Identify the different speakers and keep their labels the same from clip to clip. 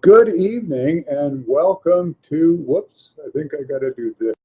Speaker 1: Good evening and welcome to, whoops, I think I got to do this.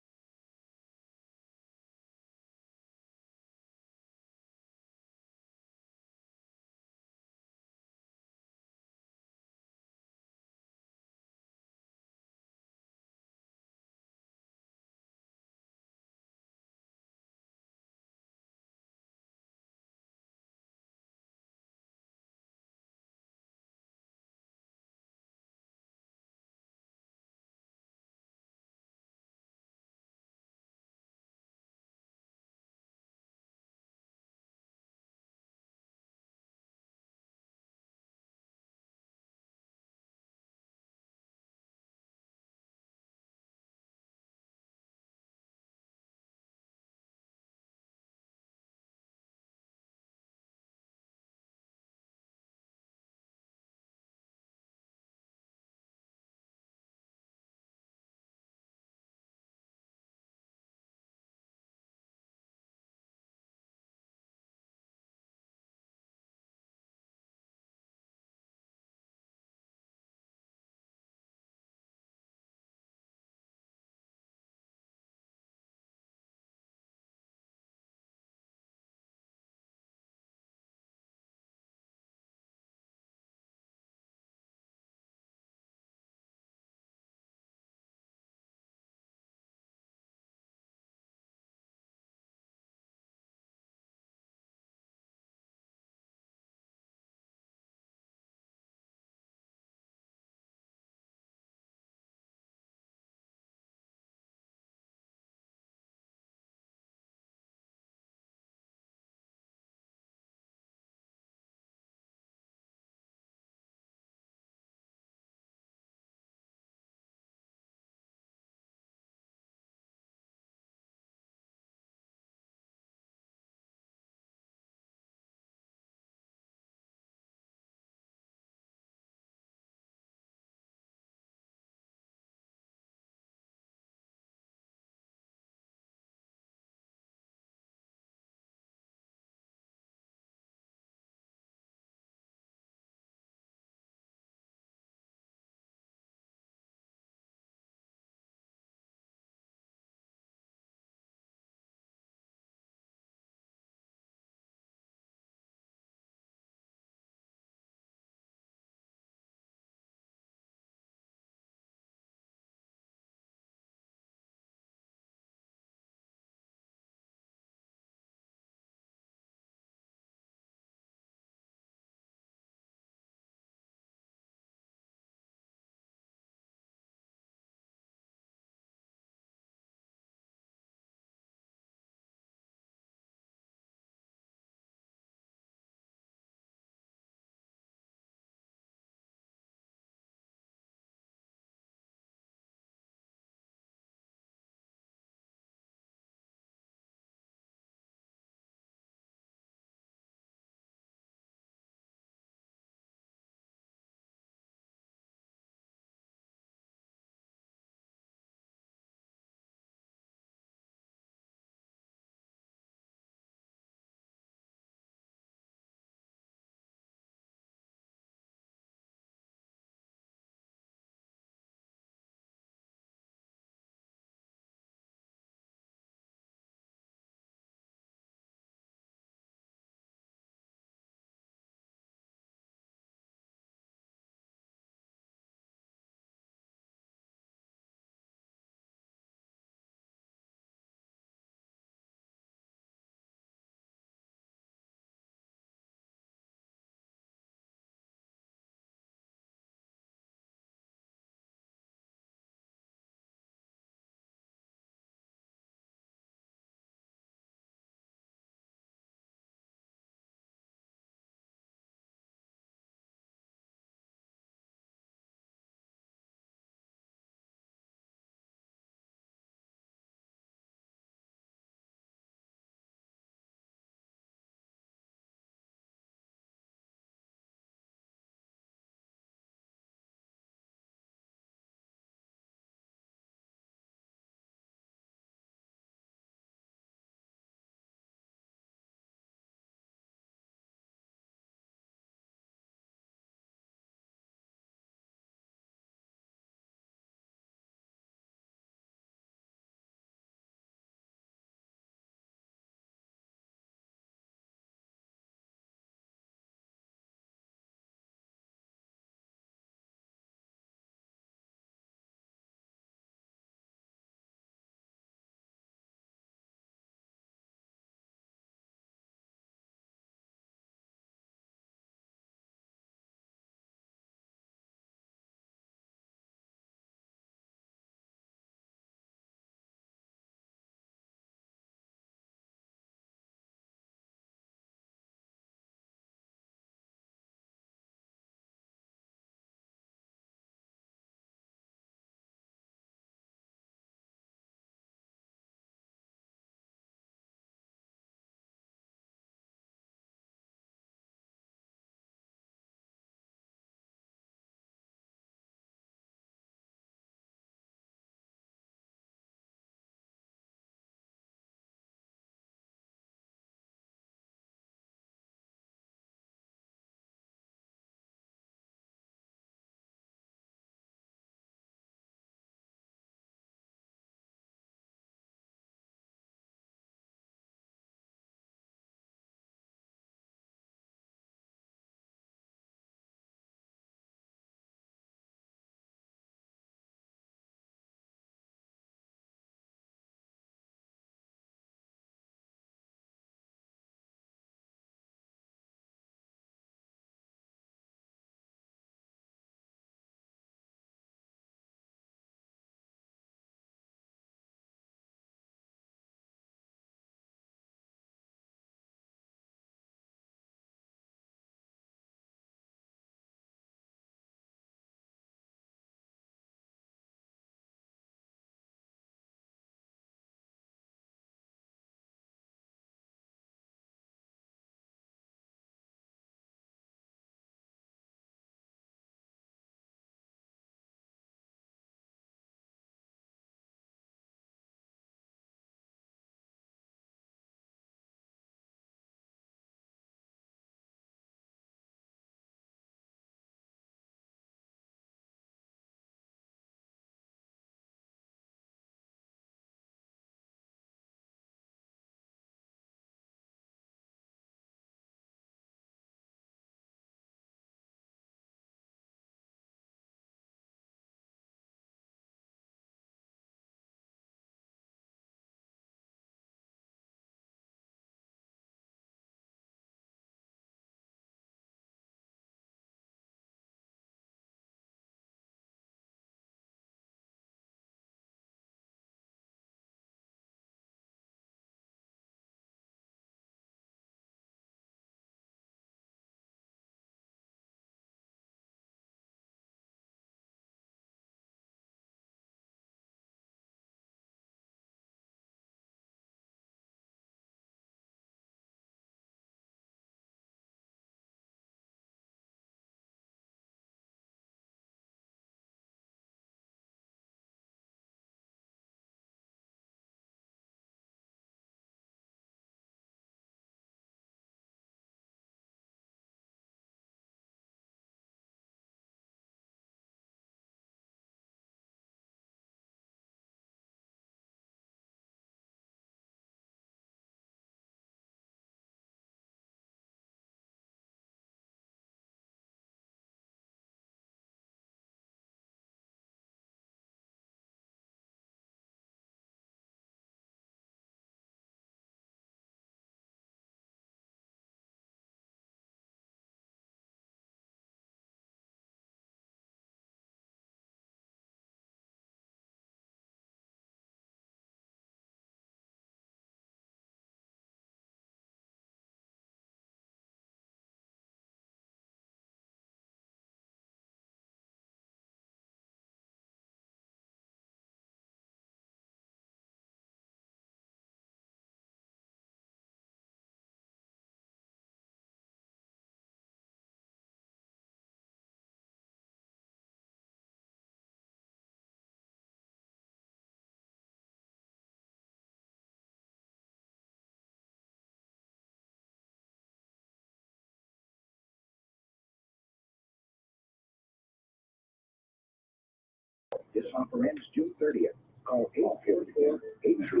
Speaker 2: This offer ends June 30th. Call 844-83.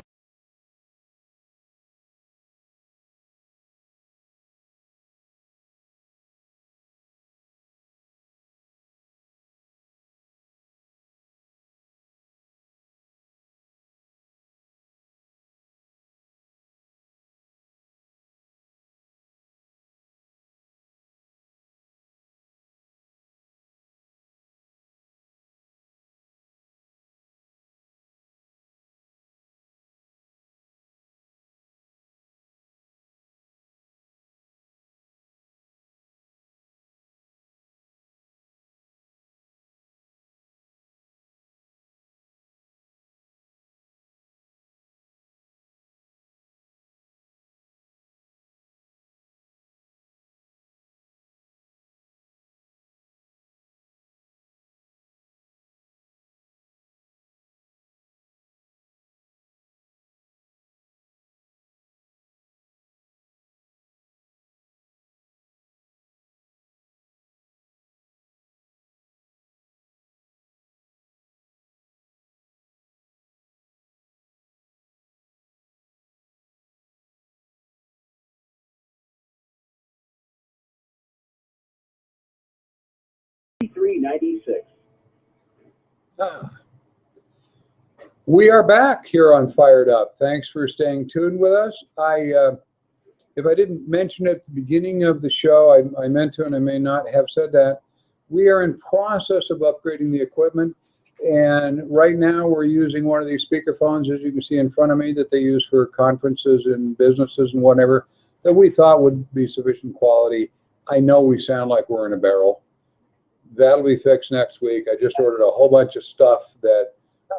Speaker 1: We are back here on Fired Up. Thanks for staying tuned with us. If I didn't mention at the beginning of the show, I meant to, and I may not have said that. We are in process of upgrading the equipment, and right now we're using one of these speakerphones, as you can see in front of me, that they use for conferences and businesses and whatever, that we thought would be sufficient quality. I know we sound like we're in a barrel. That'll be fixed next week. I just ordered a whole bunch of stuff that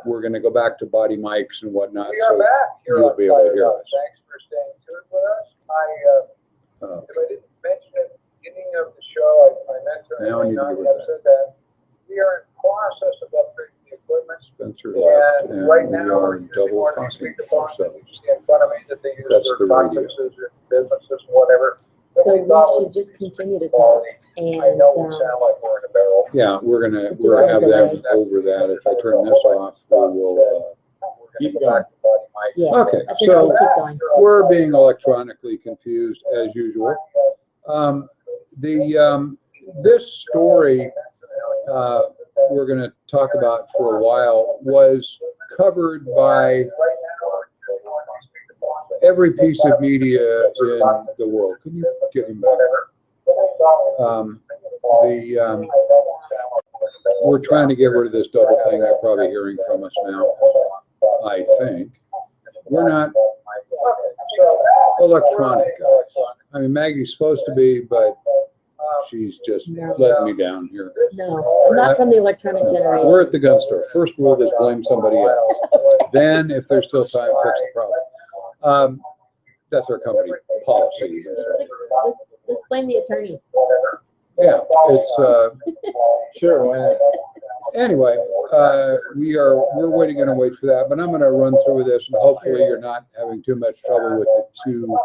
Speaker 1: we're going to go back to body mics and whatnot. We are back here. You'll be able to hear us. Thanks for staying tuned with us. If I didn't mention at the beginning of the show, I meant to. Now I need to have said that. We are in process of upgrading the equipment. Spencer left, and right now we're double talking ourselves. In front of me that they use for conferences and businesses and whatever.
Speaker 3: So we should just continue to talk. And
Speaker 1: I know we sound like we're in a barrel. Yeah, we're gonna have them over that. If I turn this off, we'll keep going.
Speaker 3: yeah,
Speaker 1: Okay,
Speaker 3: I think
Speaker 1: so
Speaker 3: we'll keep going.
Speaker 1: we're being electronically confused as usual. This story we're going to talk about for a while was covered by every piece of media in the world. Can you give him back? We're trying to get rid of this double thing. They're probably hearing from us now, I think. We're not electronic guys. I mean, Maggie's supposed to be, but she's just letting me down here.
Speaker 3: No, I'm not from the electronic generation.
Speaker 1: We're at the gun store. First rule is blame somebody else. Then, if there's still time, fix the problem. That's our company policy.
Speaker 3: Let's blame the attorney.
Speaker 1: Yeah, it's sure. Anyway, we're gonna wait for that, but I'm gonna run through this, and hopefully you're not having too much trouble with the two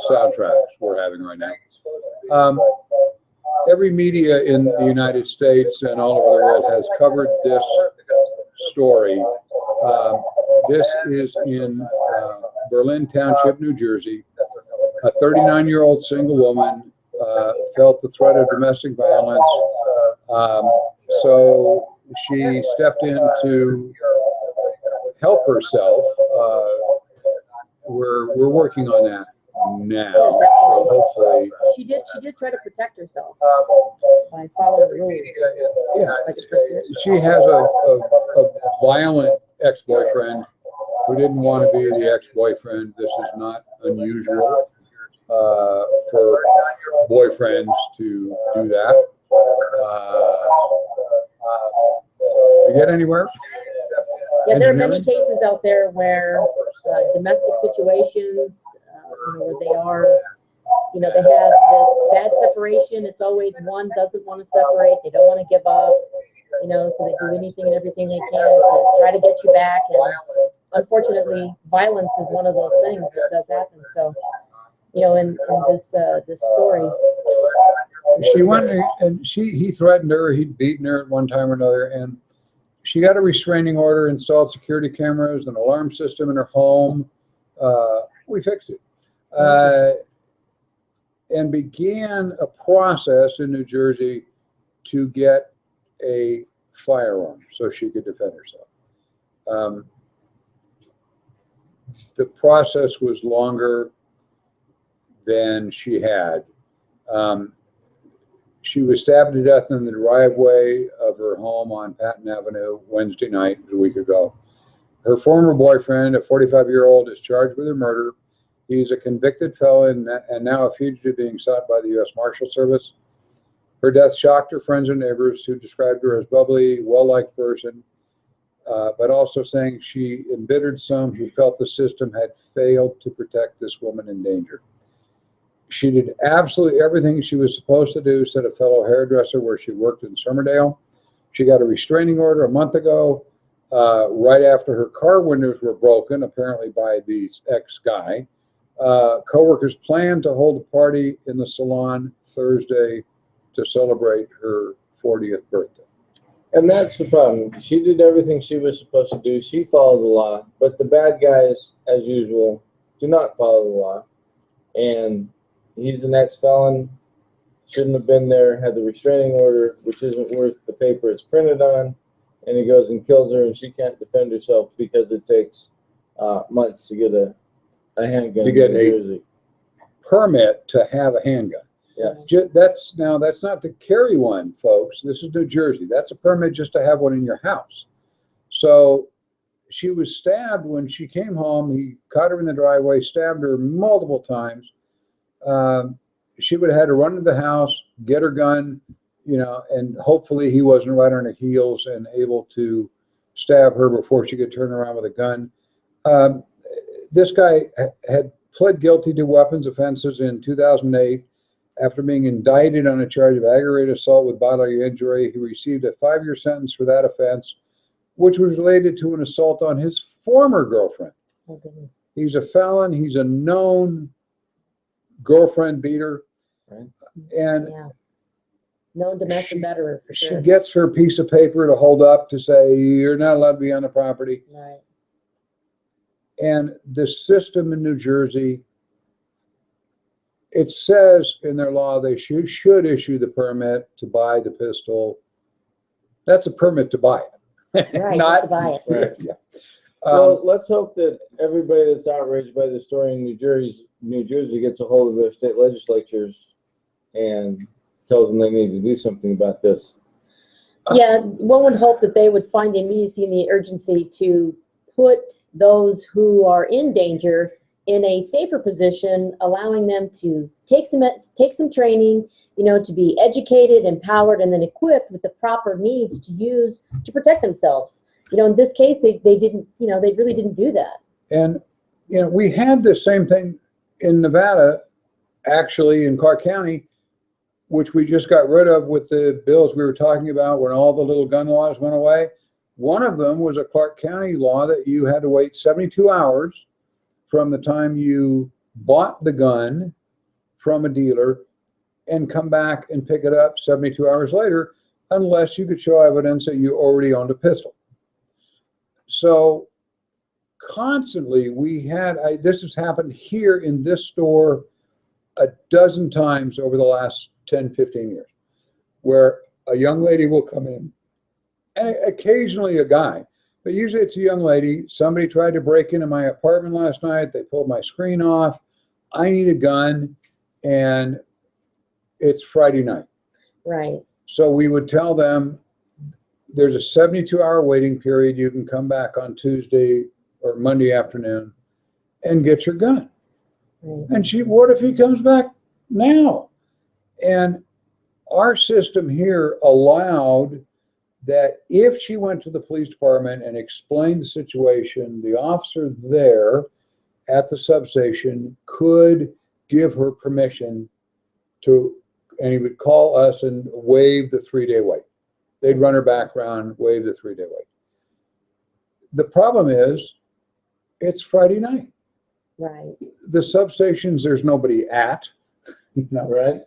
Speaker 1: soundtracks we're having right now. Every media in the United States and all over the world has covered this story. This is in Berlin Township, New Jersey. A 39-year-old single woman felt the threat of domestic violence, so she stepped in to help herself. We're working on that now, so hopefully.
Speaker 3: She did try to protect herself by following the rules.
Speaker 1: Yeah, she has a violent ex-boyfriend who didn't want to be the ex-boyfriend. This is not unusual for boyfriends to do that. We get anywhere?
Speaker 3: Yeah, there are many cases out there where domestic situations, where they are, they have this bad separation. It's always one doesn't want to separate. They don't want to give up, so they do anything and everything they can to try to get you back. And unfortunately, violence is one of those things that does happen. So, in this story,
Speaker 1: she went and he threatened her. He'd beaten her at one time or another, and She got a restraining order, installed security cameras, an alarm system in her home. We fixed it. And began a process in New Jersey to get a firearm so she could defend herself. The process was longer than she had. She was stabbed to death in the driveway of her home on Patton Avenue Wednesday night, a week ago. Her former boyfriend, a 45-year-old, is charged with her murder. He's a convicted felon and now a fugitive being sought by the U.S. Marshal Service. Her death shocked her friends and neighbors, who described her as bubbly, well-liked person, but also saying she embittered some who felt the system had failed to protect this woman in danger. She did absolutely everything she was supposed to do, said a fellow hairdresser where she worked in Somerdale. She got a restraining order a month ago, right after her car windows were broken, apparently by the ex-guy. Co-workers planned to hold a party in the salon Thursday to celebrate her 40th birthday.
Speaker 4: And that's the problem. She did everything she was supposed to do. She followed the law, but the bad guys, as usual, do not follow the law. And he's an ex-felon, shouldn't have been there, had the restraining order, which isn't worth the paper it's printed on, and he goes and kills her, and she can't defend herself because it takes months to get a handgun
Speaker 1: To get
Speaker 4: in New Jersey.
Speaker 1: Permit to have a handgun.
Speaker 4: Yes.
Speaker 1: That's not to carry one, folks. This is New Jersey. That's a permit just to have one in your house. So she was stabbed when she came home. He caught her in the driveway, stabbed her multiple times. She would have had to run to the house, get her gun, and hopefully he wasn't right on her heels and able to stab her before she could turn around with a gun. This guy had pled guilty to weapons offenses in 2008. After being indicted on a charge of aggravated assault with bodily injury, he received a 5-year sentence for that offense, which was related to an assault on his former girlfriend.
Speaker 3: Oh, goodness.
Speaker 1: He's a felon. He's a known girlfriend beater.
Speaker 4: Right.
Speaker 1: And
Speaker 3: Yeah. No domestic batterer for
Speaker 1: she
Speaker 3: sure.
Speaker 1: gets her piece of paper to hold up to say, you're not allowed to be on the property.
Speaker 3: Right.
Speaker 1: And the system in New Jersey, it says in their law they should issue the permit to buy the pistol. That's a permit to buy it.
Speaker 3: Right,
Speaker 1: Not
Speaker 3: just to buy it.
Speaker 4: Right.
Speaker 1: Yeah.
Speaker 4: Well, let's hope that everybody that's outraged by the story in New Jersey gets a hold of their state legislatures and tells them they need to do something about this.
Speaker 3: Yeah, one would hope that they would find the immediacy and the urgency to put those who are in danger in a safer position, allowing them to take some training, to be educated, empowered, and then equipped with the proper needs to use to protect themselves. In this case, they didn't, they really didn't do that.
Speaker 1: And, we had the same thing in Nevada, actually in Clark County, which we just got rid of with the bills we were talking about when all the little gun laws went away. One of them was a Clark County law that you had to wait 72 hours from the time you bought the gun from a dealer and come back and pick it up 72 hours later, unless you could show evidence that you already owned a pistol. So constantly this has happened here in this store a dozen times over the last 10, 15 years, where a young lady will come in, and occasionally a guy, but usually it's a young lady. Somebody tried to break into my apartment last night. They pulled my screen off. I need a gun, and it's Friday night.
Speaker 3: Right.
Speaker 1: So we would tell them there's a 72-hour waiting period. You can come back on Tuesday or Monday afternoon and get your gun.
Speaker 3: Mm-hmm.
Speaker 1: And what if he comes back now? And our system here allowed that if she went to the police department and explained the situation, the officer there at the substation could give her permission to, and he would call us and waive the 3-day wait. They'd run her background, waive the 3-day wait. The problem is, it's Friday night.
Speaker 3: Right.
Speaker 1: The substations, there's nobody at.
Speaker 4: Right.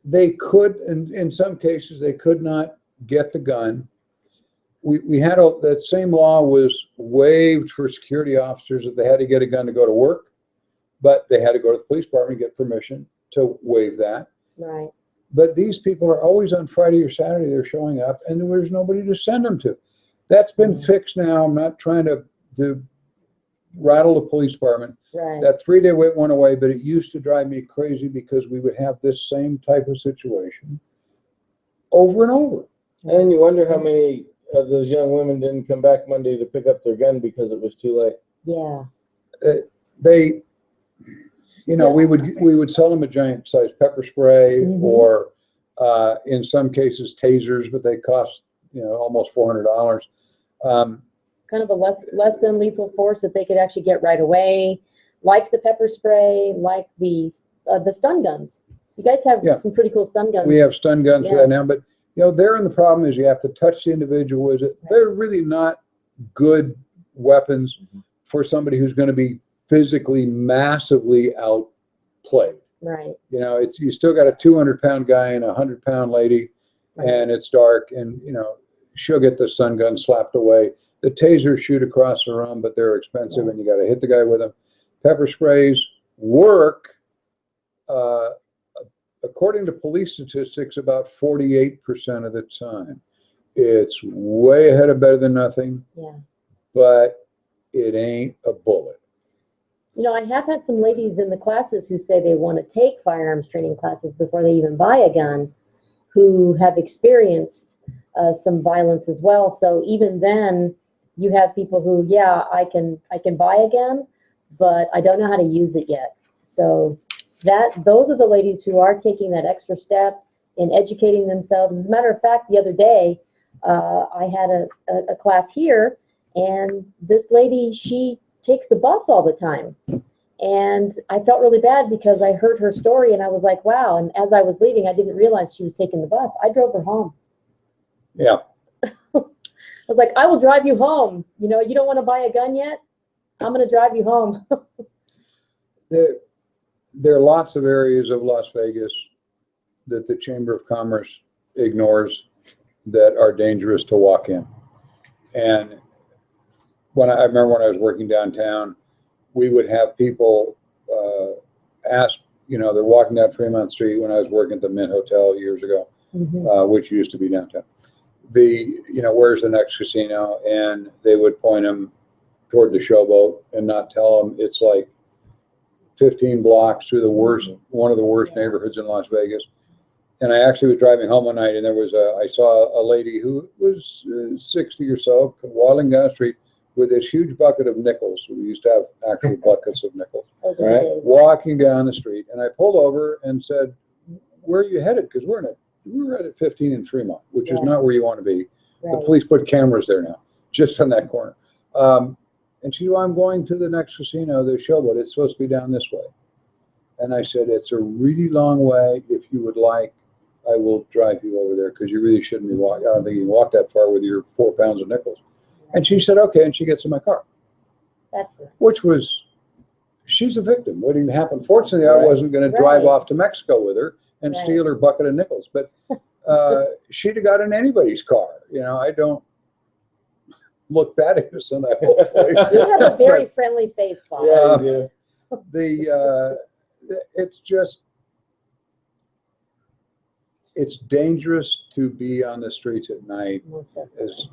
Speaker 1: They could, in some cases, they could not get the gun. We had that same law was waived for security officers that they had to get a gun to go to work, but they had to go to the police department and get permission to waive that.
Speaker 3: Right.
Speaker 1: But these people are always on Friday or Saturday, they're showing up, and there's nobody to send them to. That's been fixed now. I'm not trying to rattle the police department.
Speaker 3: Right.
Speaker 1: That 3-day wait went away, but it used to drive me crazy because we would have this same type of situation over and over.
Speaker 4: And you wonder how many of those young women didn't come back Monday to pick up their gun because it was too late.
Speaker 3: Yeah.
Speaker 1: They, you know, we would sell them a giant size pepper spray or in some cases tasers, but they cost, you know, almost $400.
Speaker 3: Kind of a less than lethal force that they could actually get right away, like the pepper spray, like the stun guns. You guys have some pretty cool stun guns.
Speaker 1: We have stun guns for that now, but you know, therein the problem is you have to touch the individual. They're really not good weapons for somebody who's going to be physically massively outplayed.
Speaker 3: Right.
Speaker 1: You know, you still got a 200-pound guy and a 100-pound lady, and it's dark, and you know, she'll get the stun gun slapped away. The tasers shoot across the room, but they're expensive, and you got to hit the guy with them. Pepper sprays work. According to police statistics, about 48% of the time. It's way ahead of better than nothing, but it ain't a bullet.
Speaker 3: You know, I have had some ladies in the classes who say they want to take firearms training classes before they even buy a gun, who have experienced some violence as well. So even then, you have people who, I can buy a gun, but I don't know how to use it yet. So those are the ladies who are taking that extra step in educating themselves. As a matter of fact, the other day, I had a class here, and this lady, she takes the bus all the time. And I felt really bad because I heard her story and I was like, wow. And as I was leaving, I didn't realize she was taking the bus. I drove her home.
Speaker 1: Yeah.
Speaker 3: I was like, I will drive you home. You know, you don't want to buy a gun yet? I'm going to drive you home.
Speaker 1: There are lots of areas of Las Vegas that the Chamber of Commerce ignores that are dangerous to walk in. And I remember when I was working downtown, we would have people ask, you know, they're walking down Fremont Street when I was working at the Mint Hotel years ago, which used to be downtown. You know, where's the next casino? And they would point them toward the Showboat and not tell them it's like 15 blocks through one of the worst neighborhoods in Las Vegas. And I actually was driving home one night, and I saw a lady who was 60 or so waddling down the street with this huge bucket of nickels. We used to have actual buckets of nickels,
Speaker 3: right?
Speaker 1: Walking down the street. And I pulled over and said, where are you headed? Because we're at 15 in Fremont, which is not where you want to be. Right. The police put cameras there now, just on that corner. And she said, well, I'm going to the next casino, the Showboat. It's supposed to be down this way. And I said, it's a really long way. If you would like, I will drive you over there, because you really shouldn't be walking. I don't think you can walk that far with your 4 pounds of nickels. And she said, okay, and she gets in my car.
Speaker 3: That's nice.
Speaker 1: Which was, she's a victim. What didn't happen? Fortunately, I wasn't going to drive off to Mexico with her and steal her bucket of nickels. But she'd have got in anybody's car. You know, I don't look that innocent, I hopefully.
Speaker 3: You have a very friendly face, Bob.
Speaker 1: It's dangerous to be on the streets at night. As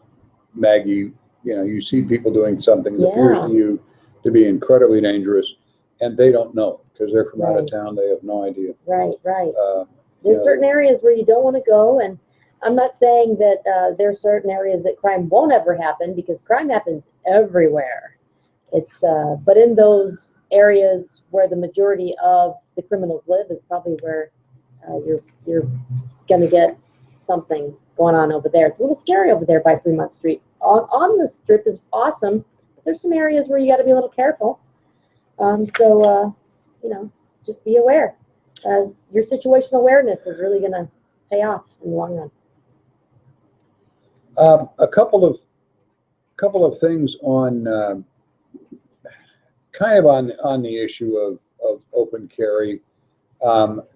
Speaker 1: Maggie, you know, you see people doing something that appears to you to be incredibly dangerous, and they don't know because they're from out of town. They have no idea.
Speaker 3: Right. There's certain areas where you don't want to go, and I'm not saying that there are certain areas that crime won't ever happen, because crime happens everywhere. It's but in those areas where the majority of the criminals live is probably where you're going to get something going on over there. It's a little scary over there by Fremont Street. On the strip is awesome, but there's some areas where you got to be a little careful. So you know, just be aware. Your situational awareness is really going to pay off in the long run.
Speaker 1: A couple of things on kind of on the issue of open carry.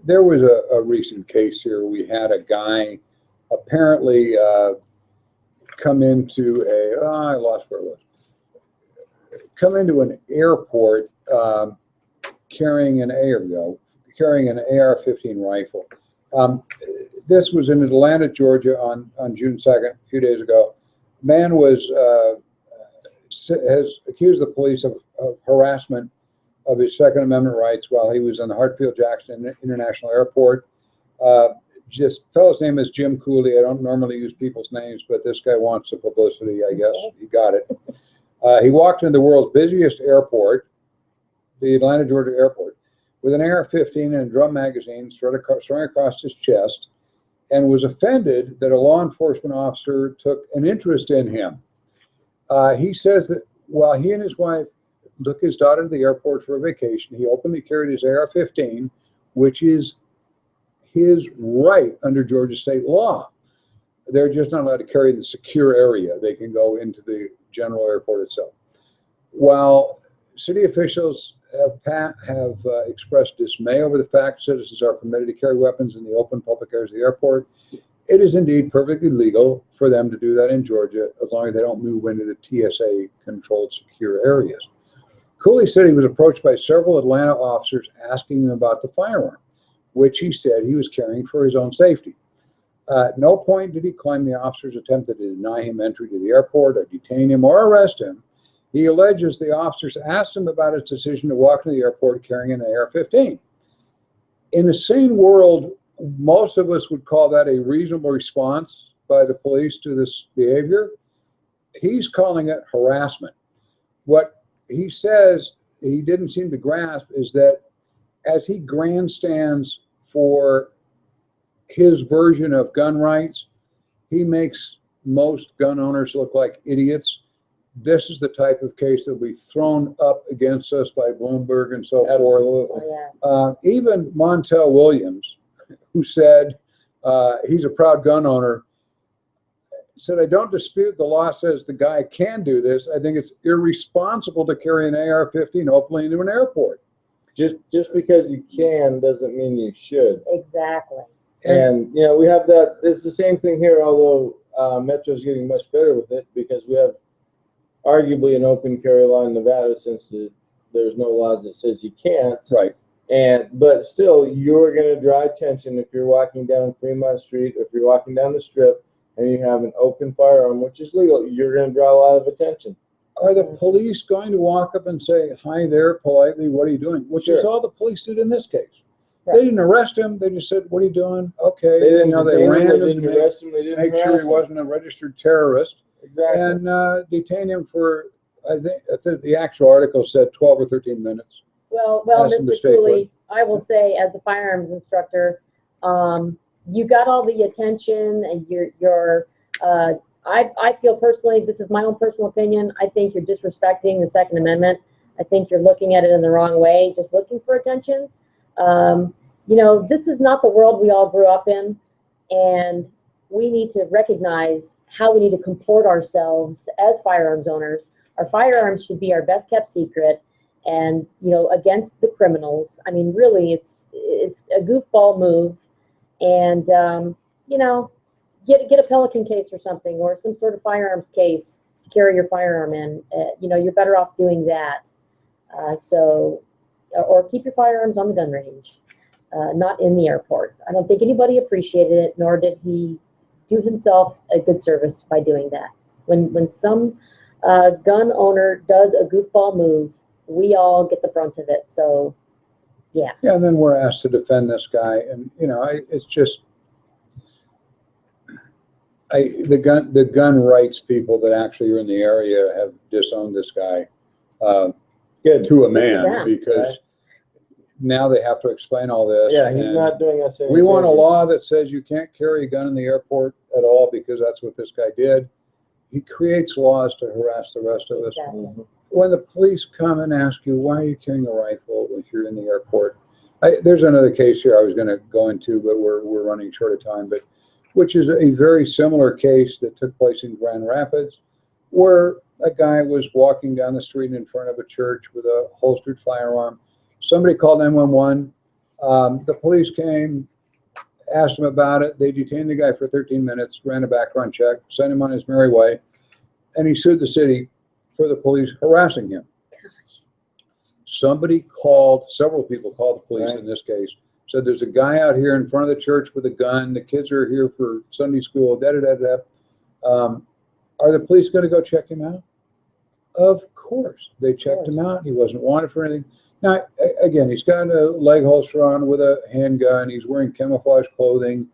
Speaker 1: There was a recent case here. We had a guy apparently come into I lost where it was. Come into an airport carrying an AR-15 rifle. This was in Atlanta, Georgia, on June 2nd, a few days ago. Man has accused the police of harassment of his Second Amendment rights while he was in the Hartsfield-Jackson International Airport. Fellow's name is Jim Cooley. I don't normally use people's names, but this guy wants the publicity, I guess. He got it. He walked into the world's busiest airport, the Atlanta, Georgia airport, with an AR-15 and a drum magazine strung across his chest, and was offended that a law enforcement officer took an interest in him. He says that while he and his wife took his daughter to the airport for a vacation, he openly carried his AR-15, which is his right under Georgia state law. They're just not allowed to carry in the secure area. They can go into the general airport itself. While city officials have expressed dismay over the fact citizens are permitted to carry weapons in the open public areas of the airport, it is indeed perfectly legal for them to do that in Georgia as long as they don't move into the TSA-controlled secure areas. Cooley said he was approached by several Atlanta officers asking him about the firearm, which he said he was carrying for his own safety. At no point did he claim the officers attempted to deny him entry to the airport or detain him or arrest him. He alleges the officers asked him about his decision to walk to the airport carrying an AR-15. In a sane world, most of us would call that a reasonable response by the police to this behavior. He's calling it harassment. What he says he didn't seem to grasp is that as he grandstands for his version of gun rights, he makes most gun owners look like idiots. This is the type of case that will be thrown up against us by Bloomberg and so forth.
Speaker 3: Oh, yeah.
Speaker 1: Even Montel Williams, who said he's a proud gun owner, said, I don't dispute the law says the guy can do this. I think it's irresponsible to carry an AR-15 openly into an airport.
Speaker 4: Just because you can doesn't mean you should.
Speaker 3: Exactly.
Speaker 4: And, you know, we have that. It's the same thing here, although Metro's getting much better with it because we have arguably an open carry law in Nevada since there's no laws that says you can't.
Speaker 1: Right.
Speaker 4: But still, you're going to draw attention if you're walking down Fremont Street, or if you're walking down the Strip, and you have an open firearm, which is legal. You're going to draw a lot of attention.
Speaker 1: Are the police going to walk up and say, hi there, politely, what are you doing? Which is all the police did in this case.
Speaker 3: Right.
Speaker 1: They didn't arrest him. They just said, what are you doing? Okay.
Speaker 4: They didn't
Speaker 1: they ran him
Speaker 4: they didn't
Speaker 1: to
Speaker 4: arrest him. They didn't
Speaker 1: make sure
Speaker 4: harass
Speaker 1: he
Speaker 4: him.
Speaker 1: wasn't a registered terrorist.
Speaker 4: Exactly.
Speaker 1: And detain him for, I think the actual article said 12 or 13 minutes.
Speaker 3: Well,
Speaker 1: Ask him to
Speaker 3: Mr.
Speaker 1: stay
Speaker 3: Cooley, I will say, as a firearms instructor, you got all the attention, and I feel personally, this is my own personal opinion, I think you're disrespecting the Second Amendment. I think you're looking at it in the wrong way, just looking for attention. You know, this is not the world we all grew up in, and we need to recognize how we need to comport ourselves as firearms owners. Our firearms should be our best kept secret, and, you know, against the criminals. I mean, really, it's a goofball move, and, you know, get a Pelican case or something, or some sort of firearms case to carry your firearm in. You know, you're better off doing that. Or keep your firearms on the gun range, not in the airport. I don't think anybody appreciated it, nor did he do himself a good service by doing that. When some gun owner does a goofball move, we all get the brunt of it. So, yeah.
Speaker 1: Yeah, and then we're asked to defend this guy, and you know, it's just the gun rights people that actually are in the area have disowned this guy to a man, because now they have to explain all this.
Speaker 4: Yeah, he's not doing us any
Speaker 1: We want a
Speaker 4: favors.
Speaker 1: law that says you can't carry a gun in the airport at all because that's what this guy did. He creates laws to harass the rest of us.
Speaker 3: Exactly.
Speaker 1: When the police come and ask you, why are you carrying a rifle if you're in the airport? There's another case here I was going to go into, but we're running short of time, but which is a very similar case that took place in Grand Rapids, where a guy was walking down the street in front of a church with a holstered firearm. Somebody called 911. The police came, asked him about it. They detained the guy for 13 minutes, ran a background check, sent him on his merry way, and he sued the city for the police harassing him.
Speaker 3: Gosh.
Speaker 1: Several people called the police in this case, said there's a guy out here in front of the church with a gun. The kids are here for Sunday school, Are the police going to go check him out? Of course. They checked him out. He wasn't wanted for anything. Now, again, he's got a leg holster on with a handgun. He's wearing camouflage clothing,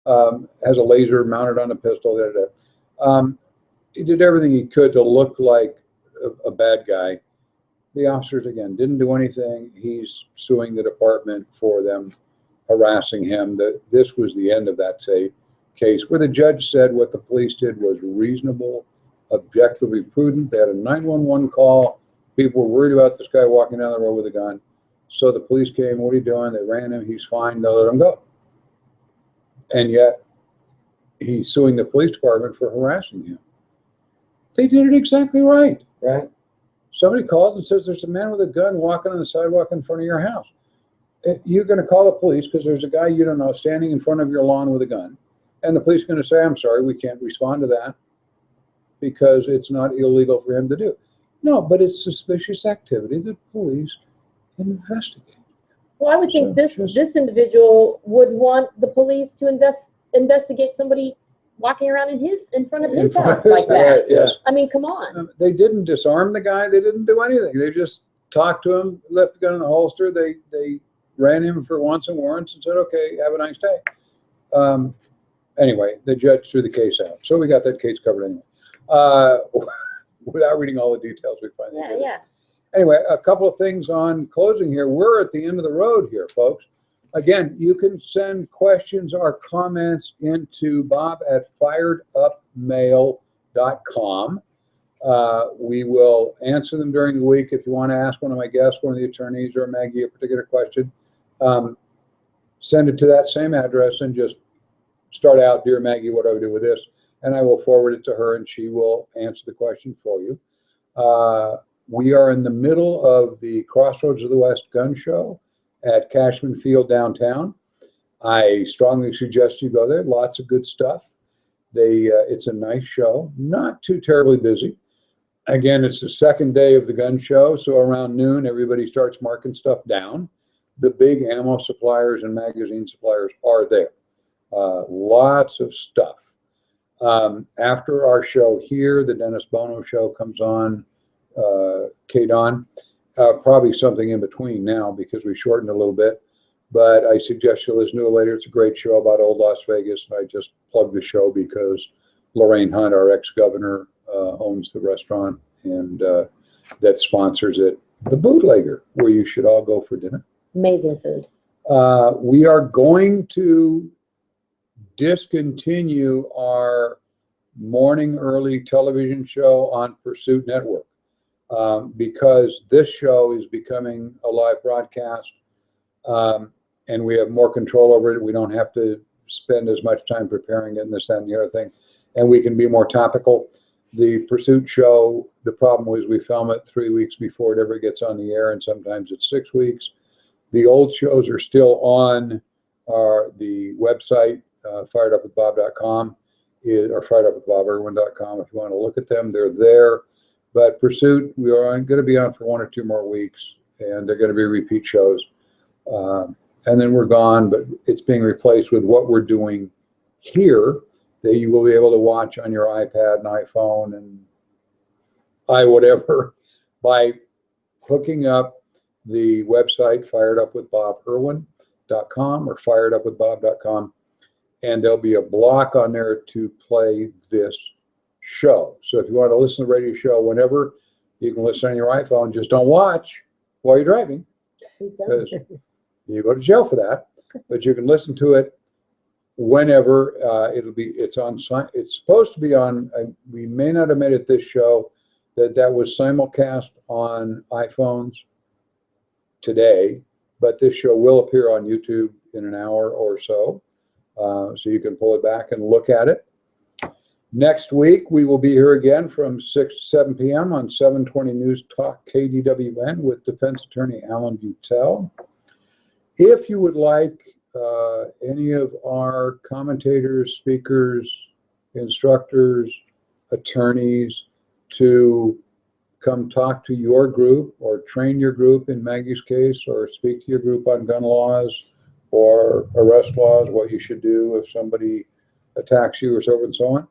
Speaker 1: has a laser mounted on a pistol. He did everything he could to look like a bad guy. The officers, again, didn't do anything. He's suing the department for them harassing him. This was the end of that case, where the judge said what the police did was reasonable, objectively prudent. They had a 911 call. People were worried about this guy walking down the road with a gun. So the police came, what are you doing? They ran him, he's fine, they'll let him go. And yet, he's suing the police department for harassing him. They did it exactly right.
Speaker 4: Right.
Speaker 1: Somebody calls and says there's a man with a gun walking on the sidewalk in front of your house. You're going to call the police because there's a guy you don't know standing in front of your lawn with a gun. And the police are going to say, I'm sorry, we can't respond to that because it's not illegal for him to do. No, but it's suspicious activity that police investigate.
Speaker 3: Well, I would think this individual would want the police to investigate somebody walking around in front of his house like that.
Speaker 1: Yes.
Speaker 3: I mean, come on.
Speaker 1: They didn't disarm the guy. They didn't do anything. They just talked to him, left the gun in the holster. They ran him for wants and warrants and said, okay, have a nice day. Anyway, the judge threw the case out. So we got that case covered anyway. Without reading all the details, we finally did.
Speaker 3: Yeah.
Speaker 1: Anyway, a couple of things on closing here. We're at the end of the road here, folks. Again, you can send questions or comments into bob@firedupmail.com. We will answer them during the week. If you want to ask one of my guests, one of the attorneys, or Maggie a particular question, send it to that same address and just start out, Dear Maggie, what do I do with this? And I will forward it to her and she will answer the question for you. We are in the middle of the Crossroads of the West gun show at Cashman Field downtown. I strongly suggest you go there. Lots of good stuff. It's a nice show, not too terribly busy. Again, it's the second day of the gun show, so around noon, everybody starts marking stuff down. The big ammo suppliers and magazine suppliers are there. Lots of stuff. After our show here, the Dennis Bono show comes on KDON. Probably something in between now because we shortened a little bit. But I suggest you listen to it later. It's a great show about old Las Vegas. And I just plugged the show because Lorraine Hunt, our ex-governor, owns the restaurant and that sponsors it. The Bootlegger, where you should all go for dinner.
Speaker 3: Amazing food.
Speaker 1: We are going to discontinue our morning early television show on Pursuit Network because this show is becoming a live broadcast and we have more control over it. We don't have to spend as much time preparing it and this, that, and the other thing, and we can be more topical. The Pursuit show, the problem was we film it 3 weeks before it ever gets on the air, and sometimes it's 6 weeks. The old shows are still on the website, firedupwithbob.com, or firedupwithbob.irwin.com. If you want to look at them, they're there. But Pursuit, we are going to be on for 1 or 2 more weeks, and they're going to be repeat shows. And then we're gone, but it's being replaced with what we're doing here that you will be able to watch on your iPad and iPhone and whatever by hooking up the website firedupwithbobirwin.com or firedupwithbob.com, and there'll be a block on there to play this show. So if you want to listen to the radio show whenever, you can listen on your iPhone. Just don't watch while you're driving, because you go to jail for that. But you can listen to it whenever. It's supposed to be on. We may not have made it this show. That was simulcast on iPhones today, but this show will appear on YouTube in an hour or so. So you can pull it back and look at it. Next week, we will be here again from 6 to 7 p.m. on 720 News Talk KDWN with defense attorney Alan Butel. If you would like any of our commentators, speakers, instructors, attorneys to come talk to your group or train your group in Maggie's case, or speak to your group on gun laws or arrest laws, what you should do if somebody attacks you or so forth and so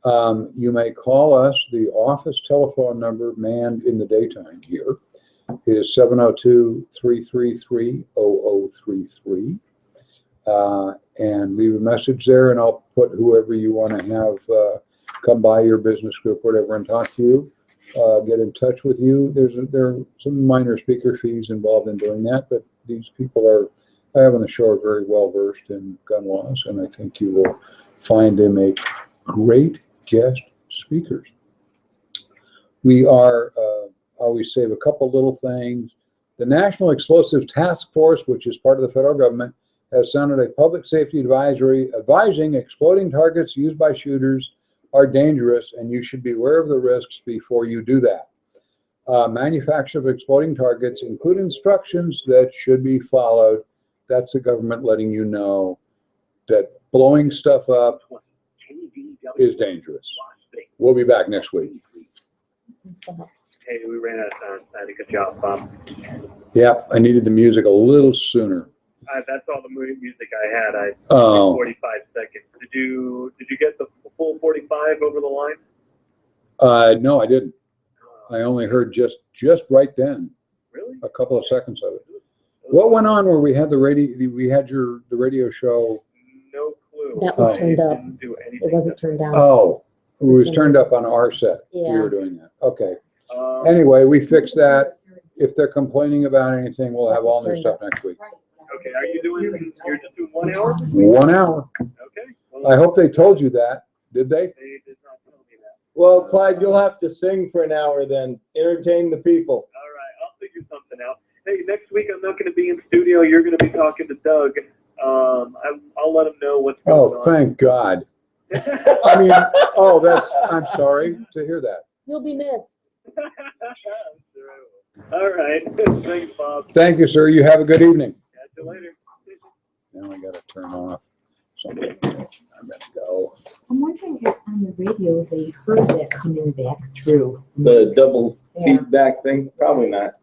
Speaker 1: on, you may call us. The office telephone number, manned in the daytime here, is 702-333-0033. And leave a message there, and I'll put whoever you want to have come by your business group, whatever, and talk to you, get in touch with you. There are some minor speaker fees involved in doing that, but these people I have on the show, are very well versed in gun laws, and I think you will find them a great guest speakers. We are, always save a couple little things. The National Explosives Task Force, which is part of the federal government, has sounded a public safety advisory advising exploding targets used by shooters are dangerous, and you should be aware of the risks before you do that. Manufacture of exploding targets include instructions that should be followed. That's the government letting you know that blowing stuff up is dangerous. We'll be back next week.
Speaker 2: Hey, we ran out of time. I had a good job, Bob.
Speaker 1: Yeah, I needed the music a little sooner.
Speaker 2: That's all the music I had.
Speaker 1: 45
Speaker 2: seconds. Did you get the full 45 over the line?
Speaker 1: No, I didn't. I only heard just right then.
Speaker 2: Really?
Speaker 1: A couple of seconds of it. What went on where we had the radio? We had the radio show.
Speaker 2: No clue.
Speaker 3: That was turned up.
Speaker 2: Didn't do anything.
Speaker 3: It wasn't turned down.
Speaker 1: Oh, it was turned up on our set.
Speaker 3: Yeah.
Speaker 1: We were doing that. Okay. Anyway, we fixed that. If they're complaining about anything, we'll have all new stuff next week.
Speaker 2: Okay. Are you doing? You're just doing 1 hour?
Speaker 1: 1 hour.
Speaker 2: Okay. Well,
Speaker 1: I hope they told you that. Did they?
Speaker 2: they did not tell me that.
Speaker 4: Well, Clyde, you'll have to sing for an hour then. Entertain the people.
Speaker 2: All right. I'll figure something out. Hey, next week I'm not going to be in studio. You're going to be talking to Doug. I'll let him know what's going
Speaker 1: Oh,
Speaker 2: on.
Speaker 1: thank God. I mean, I'm sorry to hear that.
Speaker 3: You'll be missed.
Speaker 2: All right. Thanks, Bob.
Speaker 1: Thank you, sir. You have a good evening.
Speaker 2: Catch you later.
Speaker 1: Now I got to turn off something. I'm going to go.
Speaker 5: I'm wondering if on the radio they heard that coming back through.
Speaker 4: The double
Speaker 5: Yeah.
Speaker 4: feedback thing, probably not.